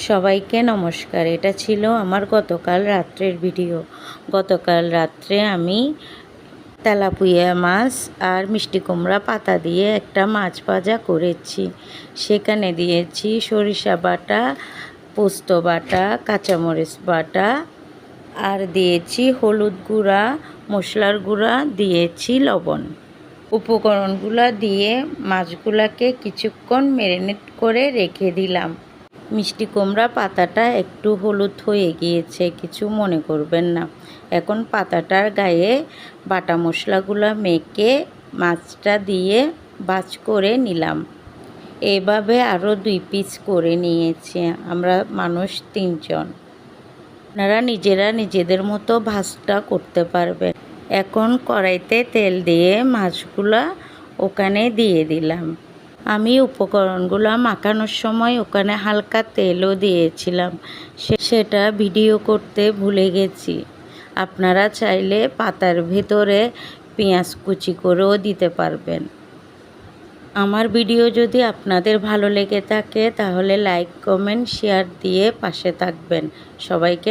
সবাইকে নমস্কার। এটা ছিল আমার গতকাল রাত্রের ভিডিও। গতকাল রাত্রে আমি তেলাপিয়া মাছ আর মিষ্টি কুমড়া পাতা দিয়ে একটা মাছ ভাজা করেছি। সেখানে দিয়েছি সরিষা বাটা, পোস্ত বাটা, কাঁচামরিচ বাটা, আর দিয়েছি হলুদ গুঁড়া, মশলার গুঁড়া, দিয়েছি লবণ। উপকরণগুলো দিয়ে মাছগুলোকে কিছুক্ষণ ম্যারিনেট করে রেখে দিলাম। মিষ্টি কুমড়া পাতাটা একটু হলুদ হয়ে গিয়েছে, কিছু মনে করবেন না। এখন পাতাটার গায়ে বাটা মশলাগুলো মেখে মাছটা দিয়ে ভাজ করে নিলাম। এভাবে আরও 2 পিস করে নিয়েছি। আমরা মানুষ 3 জন। আপনারা নিজেদের মতো ভাজটা করতে পারবেন। এখন কড়াইতে তেল দিয়ে মাছগুলা ওখানে দিয়ে দিলাম। আমি উপকরণগুলো মাখানোর সময় ওখানে হালকা তেলও দিয়েছিলাম, সেটা ভিডিও করতে ভুলে গেছি। আপনারা চাইলে পাতার ভেতরে পেঁয়াজ কুচি করেও দিতে পারবেন। আমার ভিডিও যদি আপনাদের ভালো লেগে থাকে তাহলে লাইক, কমেন্ট, শেয়ার দিয়ে পাশে থাকবেন। সবাইকে